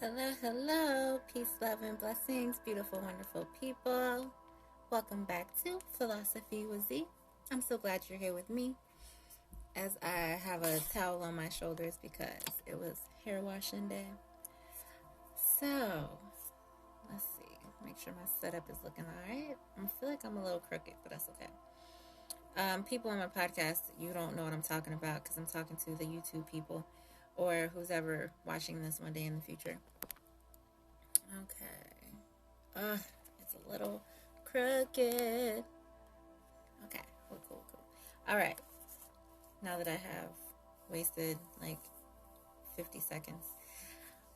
Hello, hello, peace, love, and blessings, beautiful, wonderful people. Welcome back to Philosophy with Z. I'm so glad you're here with me as I have a towel on my shoulders because it was hair washing day. So, let's see, make sure my setup is looking alright. I feel like I'm a little crooked, but that's okay. People on my podcast, you don't know what I'm talking about because I'm talking to the YouTube people or who's ever watching this one day in the future. Okay. It's a little crooked. Okay, cool. All right. Now that I have wasted like 50 seconds,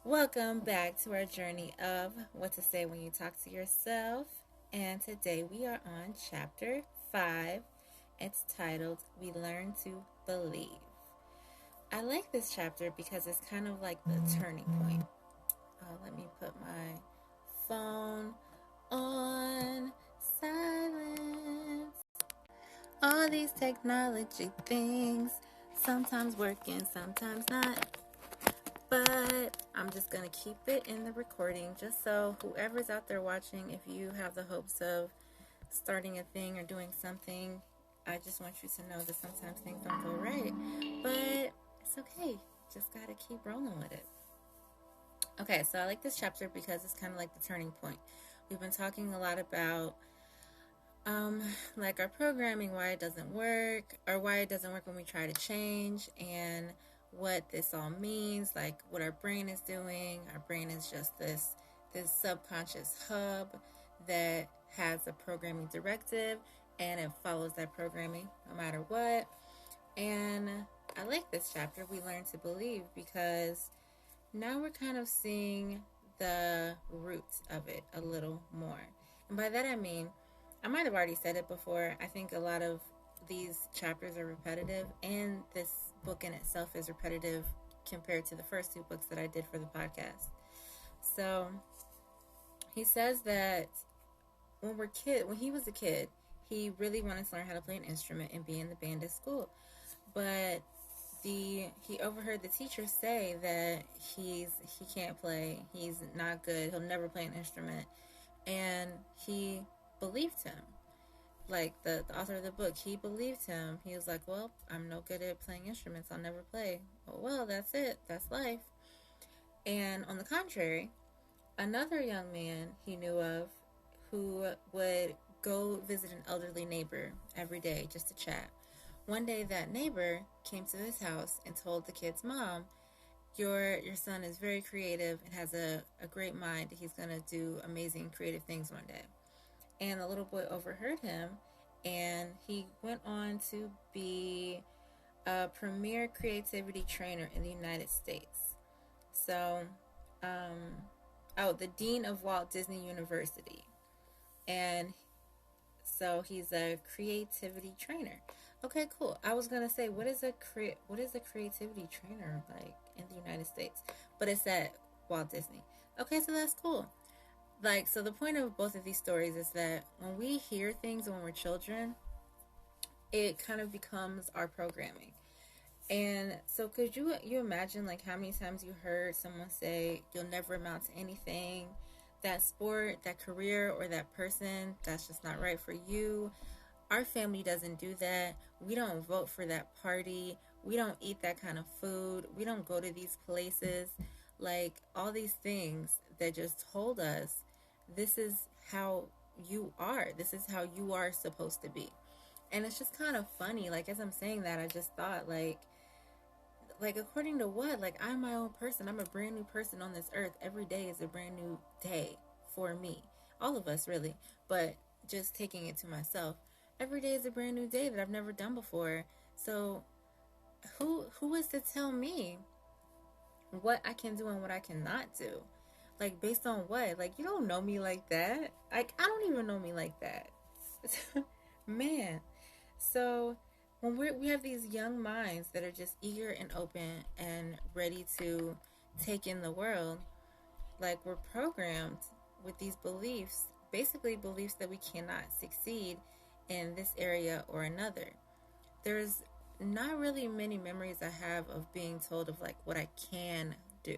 welcome back to our journey of what to say when you talk to yourself. And today we are on chapter 5. It's titled, We Learn to Believe. I like this chapter because it's kind of like the turning point. Let me put my phone on silence. All these technology things, sometimes working, sometimes not. But I'm just going to keep it in the recording just so whoever's out there watching, if you have the hopes of starting a thing or doing something, I just want you to know that sometimes things don't go right. But it's okay. Just got to keep rolling with it. Okay, so I like this chapter because it's kind of like the turning point. We've been talking a lot about like our programming, why it doesn't work, or why it doesn't work when we try to change, and what this all means, like what our brain is doing. Our brain is just this subconscious hub that has a programming directive, and it follows that programming no matter what. And I like this chapter, We Learn to Believe, because now we're kind of seeing the roots of it a little more. And by that I mean, I might have already said it before, I think a lot of these chapters are repetitive, and this book in itself is repetitive compared to the first two books that I did for the podcast. So he says that when he was a kid, he really wanted to learn how to play an instrument and be in the band at school. But he overheard the teacher say that he can't play, he's not good, he'll never play an instrument, and he believed him. Like the author of the book, he believed him. He was like, well, I'm no good at playing instruments, I'll never play. Well, that's it, that's life. And on the contrary, another young man he knew of who would go visit an elderly neighbor every day just to chat. One day that neighbor came to his house and told the kid's mom, your son is very creative and has a great mind. He's going to do amazing creative things one day. And the little boy overheard him, and he went on to be a premier creativity trainer in the United States. So, the dean of Walt Disney University. And so he's a creativity trainer. Okay, cool. I was gonna say, what is a creativity trainer like in the United States? But it's at Walt Disney. Okay, so that's cool. Like, so the point of both of these stories is that when we hear things when we're children, it kind of becomes our programming. And so could you imagine like how many times you heard someone say you'll never amount to anything, that sport, that career, or that person, that's just not right for you. Our family doesn't do that. We don't vote for that party. We don't eat that kind of food. We don't go to these places. Like all these things that just told us this is how you are. This is how you are supposed to be. And it's just kind of funny. Like as I'm saying that, I just thought like according to what? Like I'm my own person. I'm a brand new person on this earth. Every day is a brand new day for me. All of us really. But just taking it to myself, every day is a brand new day that I've never done before. So who is to tell me what I can do and what I cannot do? Like based on what? Like you don't know me like that. Like I don't even know me like that. Man. So when we have these young minds that are just eager and open and ready to take in the world, like we're programmed with these beliefs, basically beliefs that we cannot succeed in this area or another. There's not really many memories I have of being told of like what I can do.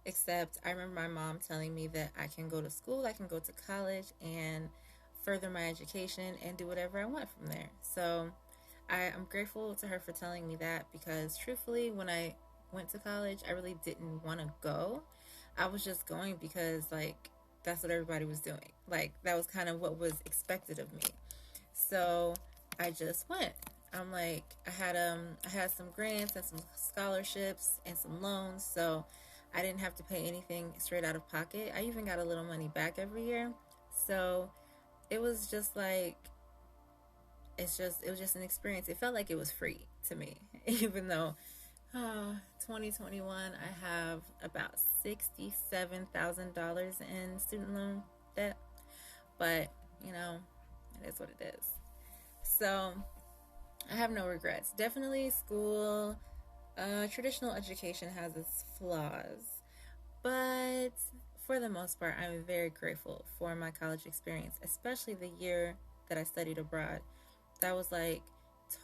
Except I remember my mom telling me that I can go to school, I can go to college and further my education and do whatever I want from there. So I'm grateful to her for telling me that, because truthfully, when I went to college, I really didn't want to go. I was just going because, like, that's what everybody was doing. Like, that was kind of what was expected of me. So I just went. I'm like, I had some grants and some scholarships and some loans, so I didn't have to pay anything straight out of pocket. I even got a little money back every year. So it was just like, it was just an experience. It felt like it was free to me, even though 2021 I have about $67,000 in student loan debt. But you know, it is what it is. So I have no regrets. Definitely school, traditional education has its flaws, but for the most part, I'm very grateful for my college experience, especially the year that I studied abroad. That was like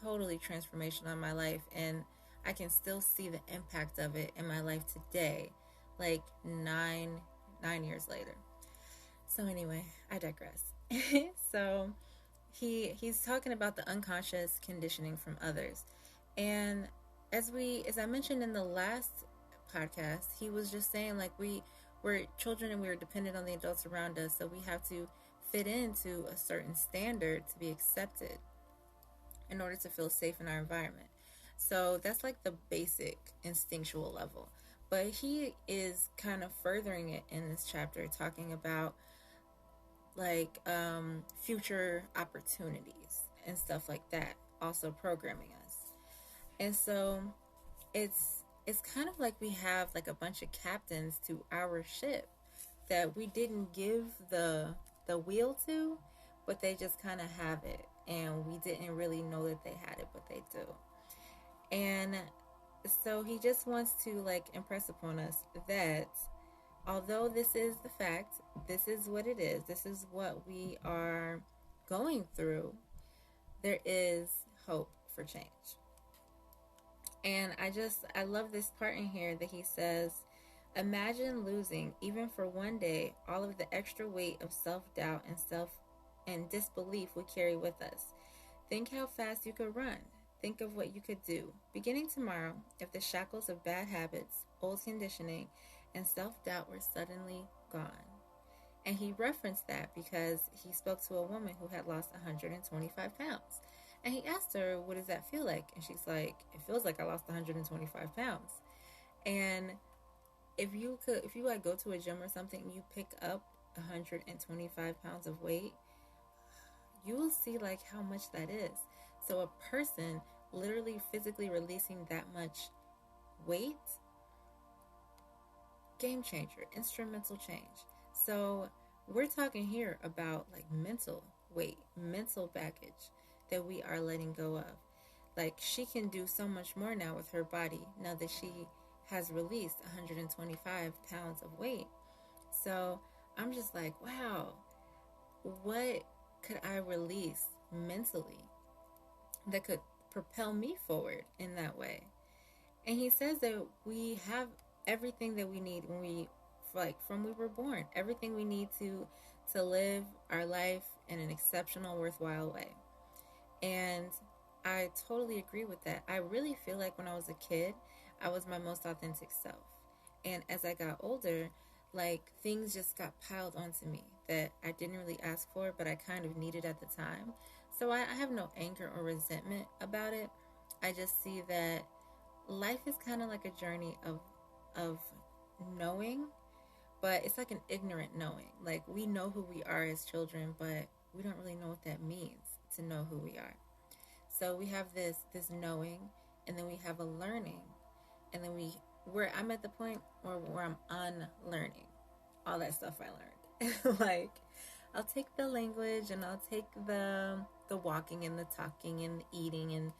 totally transformational in my life, and I can still see the impact of it in my life today, like nine years later. So anyway, I digress. So he's talking about the unconscious conditioning from others. And as I mentioned in the last podcast, he was just saying, like, we're children and we are dependent on the adults around us, so we have to fit into a certain standard to be accepted in order to feel safe in our environment. So that's like the basic instinctual level. But he is kind of furthering it in this chapter, talking about like future opportunities and stuff like that, also programming us. And so it's kind of like we have like a bunch of captains to our ship that we didn't give the wheel to, but they just kind of have it, and we didn't really know that they had it, but they do. And so he just wants to like impress upon us that although this is the fact, this is what it is, this is what we are going through, there is hope for change. And I love this part in here that he says, imagine losing, even for one day, all of the extra weight of self-doubt and disbelief we carry with us. Think how fast you could run. Think of what you could do. Beginning tomorrow, if the shackles of bad habits, old conditioning, and self-doubt were suddenly gone. And he referenced that because he spoke to a woman who had lost 125 pounds. And he asked her, what does that feel like? And she's like, it feels like I lost 125 pounds. And if you like go to a gym or something and you pick up 125 pounds of weight, you will see like how much that is. So a person literally physically releasing that much weight, game changer, instrumental change. So we're talking here about like mental weight, mental baggage that we are letting go of. Like, she can do so much more now with her body now that she has released 125 pounds of weight. So I'm just like, wow, what could I release mentally that could propel me forward in that way? And he says that we have everything that we need from we were born, everything we need to live our life in an exceptional, worthwhile way. And I totally agree with that. I really feel like when I was a kid, I was my most authentic self. And as I got older, like, things just got piled onto me that I didn't really ask for, but I kind of needed at the time. So I have no anger or resentment about it. I just see that life is kind of like a journey of knowing, but it's like an ignorant knowing. Like, we know who we are as children, but we don't really know what that means to know who we are. So we have this knowing, and then we have a learning, and then I'm at the point where I'm unlearning all that stuff I learned. Like, I'll take the language, and I'll take the walking and the talking and the eating and,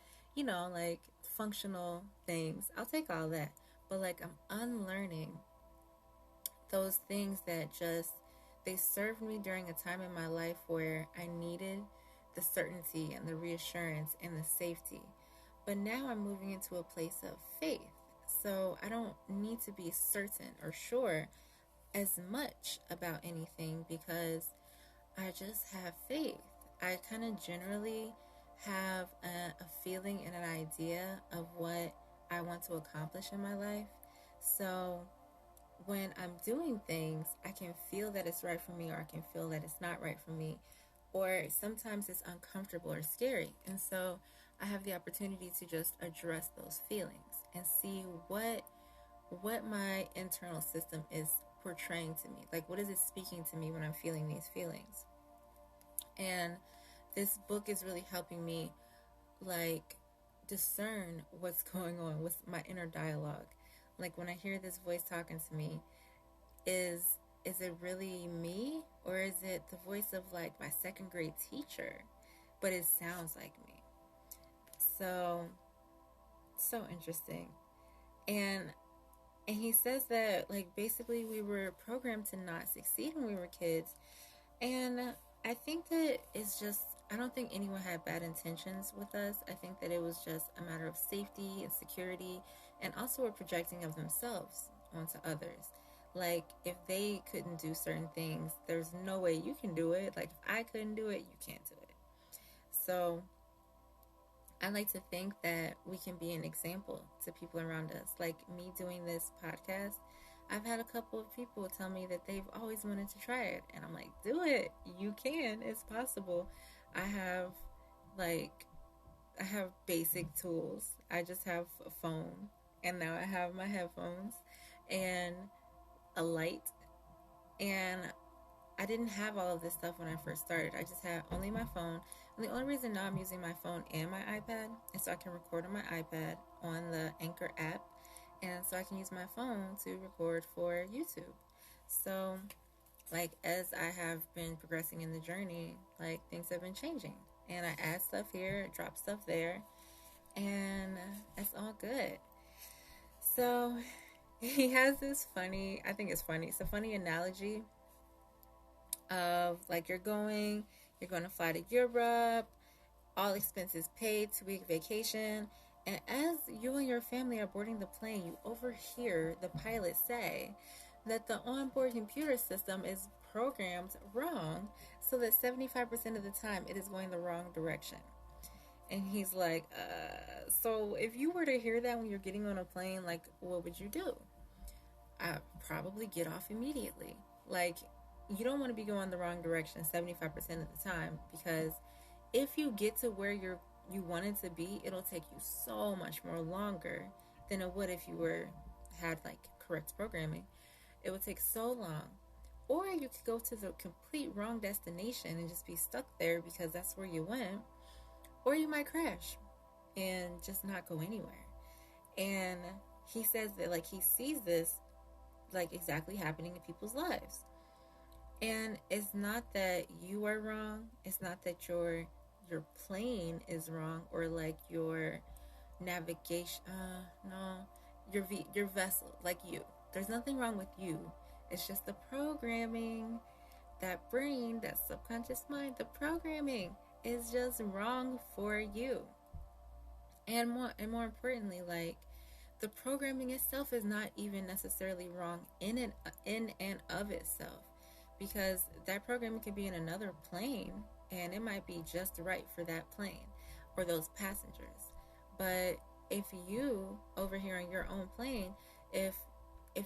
like, functional things. I'll take all that, but like, I'm unlearning those things that they served me during a time in my life where I needed the certainty and the reassurance and the safety. But now I'm moving into a place of faith. So I don't need to be certain or sure as much about anything because I just have faith. I kind of generally have a feeling and an idea of what I want to accomplish in my life. So when I'm doing things, I can feel that it's right for me or I can feel that it's not right for me. Or sometimes it's uncomfortable or scary. And so I have the opportunity to just address those feelings and see what my internal system is portraying to me. Like, what is it speaking to me when I'm feeling these feelings? And this book is really helping me, like, discern what's going on with my inner dialogue. Like, when I hear this voice talking to me, is is it really me, or is it the voice of like my second grade teacher, but it sounds like me? So interesting. And and he says that, like, basically we were programmed to not succeed when we were kids. And I think that it's just, I don't think anyone had bad intentions with us. I think that it was just a matter of safety and security, and also a projecting of themselves onto others. Like, if they couldn't do certain things, there's no way you can do it. Like, if I couldn't do it, you can't do it. So I like to think that we can be an example to people around us. Like me doing this podcast, I've had a couple of people tell me that they've always wanted to try it. And I'm like, do it. You can. It's possible. I have, like, I have basic tools. I just have a phone. And now I have my headphones and a light. And I didn't have all of this stuff when I first started. I just had only my phone. And the only reason now I'm using my phone and my iPad is so I can record on my iPad on the Anchor app. And so I can use my phone to record for YouTube. So, like, as I have been progressing in the journey, like, things have been changing. And I add stuff here, drop stuff there, and it's all good. So, he has this funny, I think it's funny, it's a funny analogy of, like, you're going to fly to Europe, all expenses paid, 2-week vacation, and as you and your family are boarding the plane, you overhear the pilot say that the onboard computer system is programmed wrong, so that 75% of the time it is going the wrong direction. And he's like, so if you were to hear that when you're getting on a plane, like, what would you do? I'd probably get off immediately. Like, you don't want to be going the wrong direction 75% of the time, because if you get to where you wanted to be, it'll take you so much more longer than it would if you had like correct programming. It would take so long. Or you could go to the complete wrong destination and just be stuck there because that's where you went. Or you might crash and just not go anywhere. And he says that, like, he sees this like exactly happening in people's lives. And it's not that you are wrong. It's not that your plane is wrong, or like your navigation. No, your vessel, like you. There's nothing wrong with you. It's just the programming, that brain, that subconscious mind. The programming is just wrong for you. And more importantly, like, the programming itself is not even necessarily wrong in and of itself, because that programming could be in another plane and it might be just right for that plane or those passengers. But if you over here on your own plane, if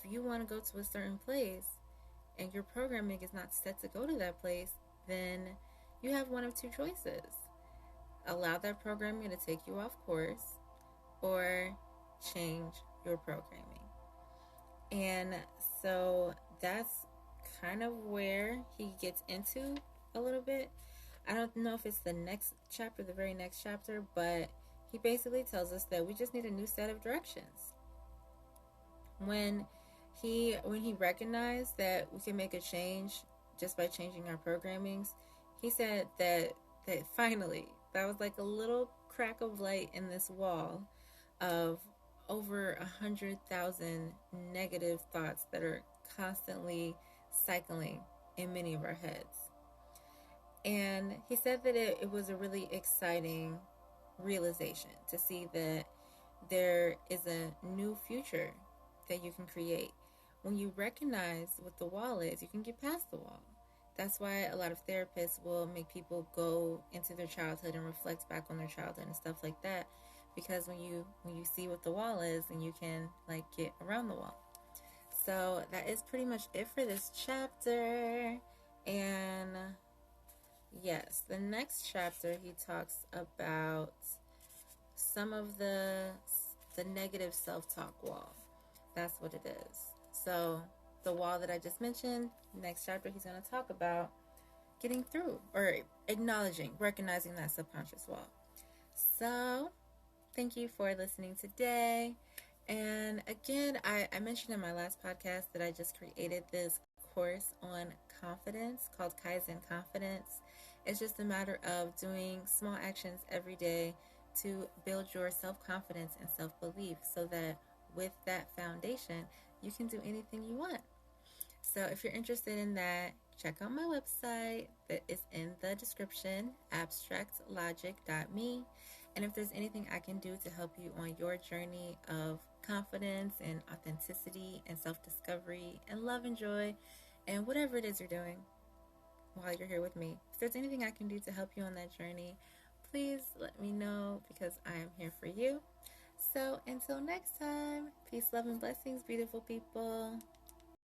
you want to go to a certain place and your programming is not set to go to that place, then you have one of two choices. Allow that programming to take you off course, or change your programming. And so that's kind of where he gets into a little bit. I don't know if it's the next chapter, the very next chapter, but he basically tells us that we just need a new set of directions. When he recognized that we can make a change just by changing our programmings, he said that finally, that was like a little crack of light in this wall of over 100,000 negative thoughts that are constantly cycling in many of our heads. And he said that it was a really exciting realization to see that there is a new future that you can create. When you recognize what the wall is, you can get past the wall. That's why a lot of therapists will make people go into their childhood and reflect back on their childhood and stuff like that, because when you see what the wall is, then you can like get around the wall. So that is pretty much it for this chapter. And yes, the next chapter he talks about some of the negative self-talk wall. That's what it is. So the wall that I just mentioned, next chapter he's going to talk about getting through or acknowledging, recognizing that subconscious wall. So thank you for listening today. And again, I mentioned in my last podcast that I just created this course on confidence called Kaizen Confidence. It's just a matter of doing small actions every day to build your self-confidence and self-belief, so that with that foundation, you can do anything you want. So if you're interested in that, check out my website that is in the description, abstractlogic.me. And if there's anything I can do to help you on your journey of confidence and authenticity and self-discovery and love and joy and whatever it is you're doing while you're here with me, if there's anything I can do to help you on that journey, please let me know, because I am here for you. So until next time, peace, love, and blessings, beautiful people.